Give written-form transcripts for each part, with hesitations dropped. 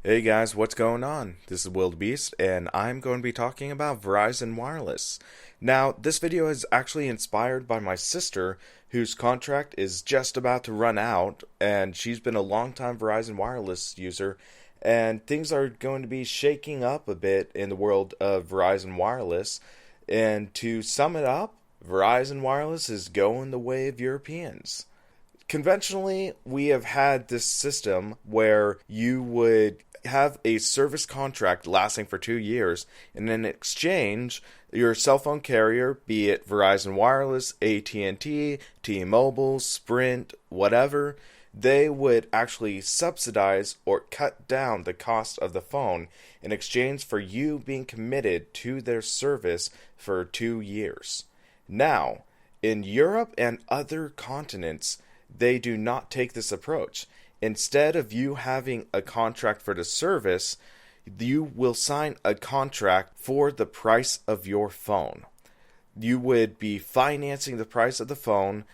Hey guys, what's going on? This is Wildebeest, and I'm going to be talking about Verizon Wireless. Now, this video is actually inspired by my sister, whose contract is just about to run out, and she's been a long-time Verizon Wireless user, and things are going to be shaking up a bit in the world of Verizon Wireless. And to sum it up, Verizon Wireless is going the way of Europeans. Conventionally, we have had this system where you would have a service contract lasting for 2 years, and in exchange, your cell phone carrier, be it Verizon Wireless, AT&T, T-Mobile, Sprint, whatever, they would actually subsidize or cut down the cost of the phone in exchange for you being committed to their service for 2 years. Now, in Europe and other continents, they do not take this approach. Instead of you having a contract for the service, you will sign a contract for the price of your phone. You would be financing the price of the phone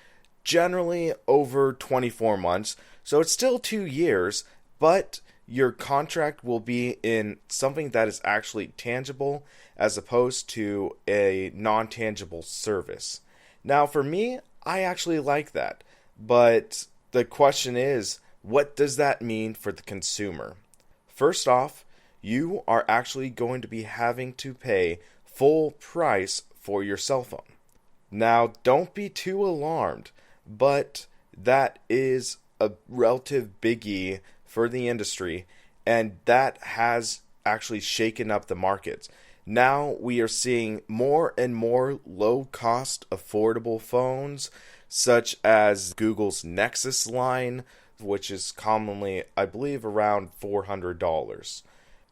generally over 24 months, so it's still 2 years, but your contract will be in something that is actually tangible as opposed to a non-tangible service. Now, for me, I actually like that. But the question is, what does that mean for the consumer? First off, you are actually going to be having to pay full price for your cell phone. Now, don't be too alarmed, but that is a relative biggie for the industry, and that has actually shaken up the markets. Now we are seeing more and more low-cost, affordable phones, such as Google's Nexus line, which is commonly, I believe, around $400.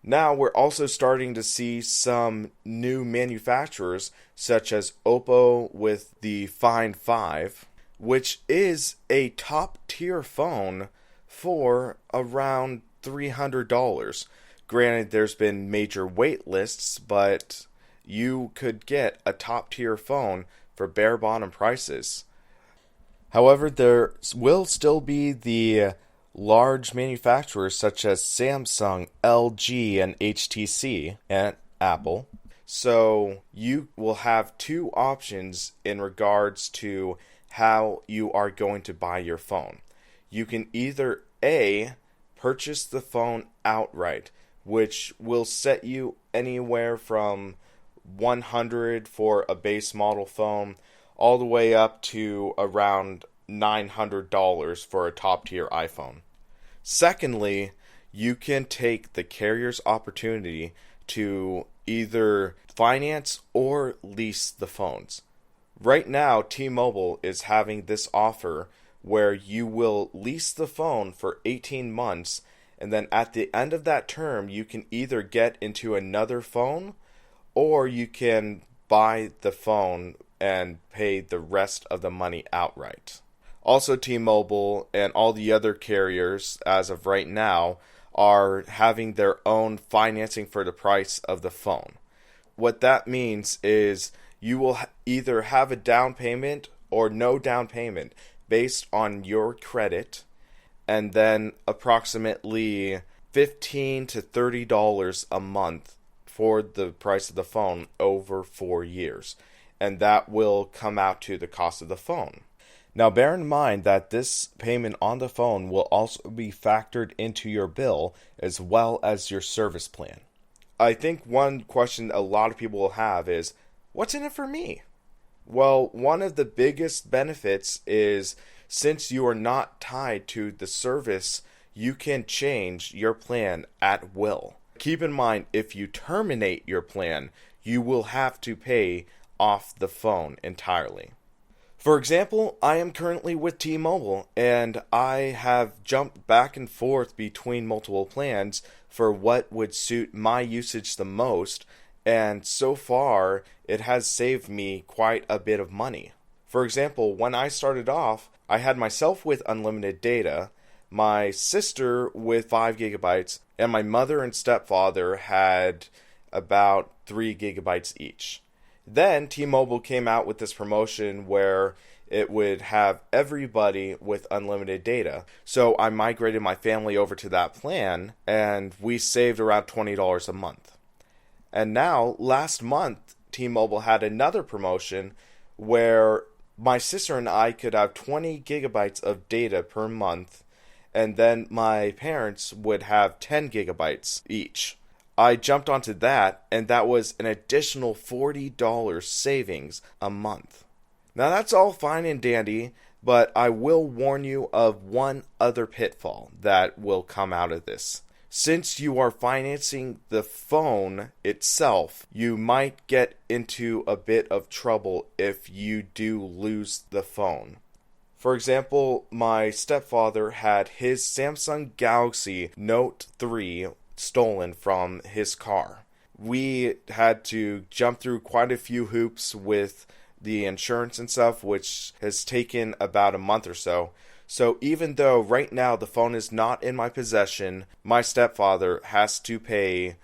Now we're also starting to see some new manufacturers, such as Oppo with the Find 5, which is a top-tier phone for around $300. Granted, there's been major wait lists, but you could get a top-tier phone for bare-bottom prices. However, there will still be the large manufacturers such as Samsung, LG, and HTC, and Apple. So you will have two options in regards to how you are going to buy your phone. You can either A, purchase the phone outright, which will set you anywhere from 100 for a base model phone all the way up to around $900 for a top tier iPhone. Secondly, you can take the carrier's opportunity to either finance or lease the phones. Right now, T-Mobile is having this offer where you will lease the phone for 18 months, and then at the end of that term, you can either get into another phone or you can buy the phone and pay the rest of the money outright. Also, T-Mobile and all the other carriers, as of right now, are having their own financing for the price of the phone. What that means is you will either have a down payment or no down payment based on your credit, and then approximately $15 to $30 a month for the price of the phone over 4 years. And that will come out to the cost of the phone. Now, bear in mind that this payment on the phone will also be factored into your bill as well as your service plan. I think one question a lot of people will have is, what's in it for me? Well, one of the biggest benefits is since you are not tied to the service, you can change your plan at will. Keep in mind, if you terminate your plan, you will have to pay off the phone entirely. For example, I am currently with T-Mobile, and I have jumped back and forth between multiple plans for what would suit my usage the most, and so far, it has saved me quite a bit of money. For example, when I started off, I had myself with unlimited data, my sister with 5 gigabytes, and my mother and stepfather had about 3 gigabytes each. Then T-Mobile came out with this promotion where it would have everybody with unlimited data. So I migrated my family over to that plan, and we saved around $20 a month. And now, last month, T-Mobile had another promotion where my sister and I could have 20 gigabytes of data per month, and then my parents would have 10 gigabytes each. I jumped onto that, and that was an additional $40 savings a month. Now that's all fine and dandy, but I will warn you of one other pitfall that will come out of this. Since you are financing the phone itself, you might get into a bit of trouble if you do lose the phone. For example, my stepfather had his Samsung Galaxy Note 3 stolen from his car. We had to jump through quite a few hoops with the insurance and stuff, which has taken about a month or so. So even though right now the phone is not in my possession, my stepfather has to pay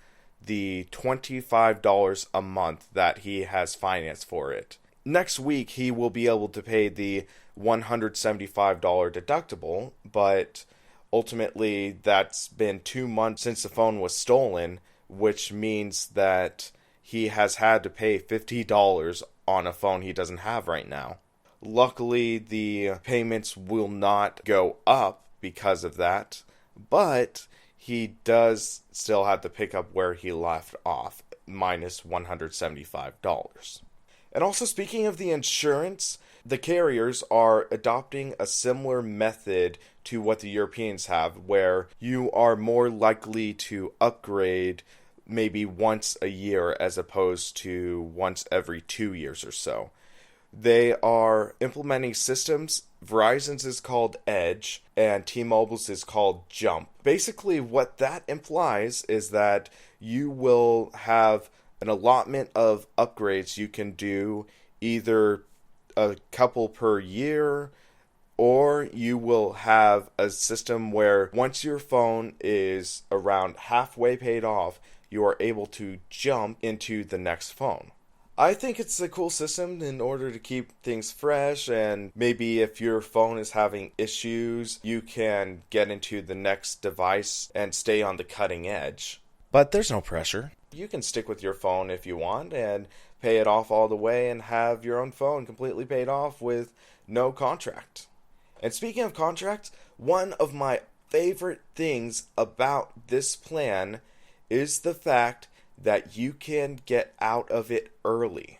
the $25 a month that he has financed for it. Next week he will be able to pay the $175 deductible, but ultimately that's been 2 months since the phone was stolen, which means that he has had to pay $50 on a phone he doesn't have right now. Luckily, the payments will not go up because of that, but he does still have to pick up where he left off, minus $175. And also, speaking of the insurance, the carriers are adopting a similar method to what the Europeans have, where you are more likely to upgrade maybe once a year as opposed to once every 2 years or so. They are implementing systems. Verizon's is called Edge, and T-Mobile's is called Jump. Basically, what that implies is that you will have an allotment of upgrades you can do, either a couple per year, or you will have a system where once your phone is around halfway paid off, you are able to jump into the next phone. I think it's a cool system in order to keep things fresh, and maybe if your phone is having issues, you can get into the next device and stay on the cutting edge. But there's no pressure. You can stick with your phone if you want and pay it off all the way and have your own phone completely paid off with no contract. And speaking of contracts, one of my favorite things about this plan is the fact that you can get out of it early.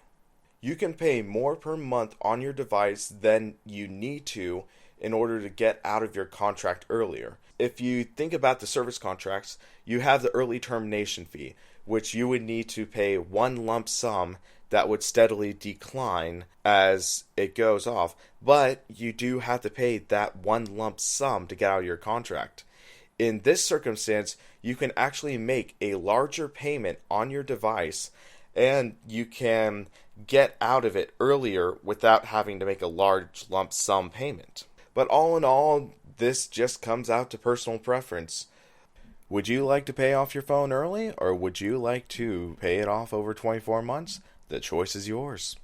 You can pay more per month on your device than you need to in order to get out of your contract earlier. If you think about the service contracts, you have the early termination fee, which you would need to pay one lump sum that would steadily decline as it goes off. But you do have to pay that one lump sum to get out of your contract. In this circumstance, you can actually make a larger payment on your device, and you can get out of it earlier without having to make a large lump sum payment. But all in all, this just comes out to personal preference. Would you like to pay off your phone early, or would you like to pay it off over 24 months? The choice is yours.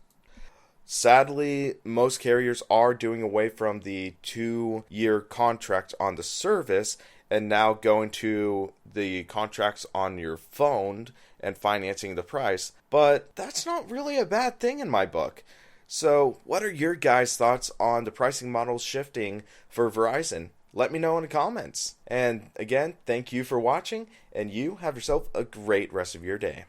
Sadly, most carriers are doing away from the 2-year contract on the service and now going to the contracts on your phone and financing the price. But that's not really a bad thing in my book. So what are your guys' thoughts on the pricing models shifting for Verizon? Let me know in the comments. And again, thank you for watching, and you have yourself a great rest of your day.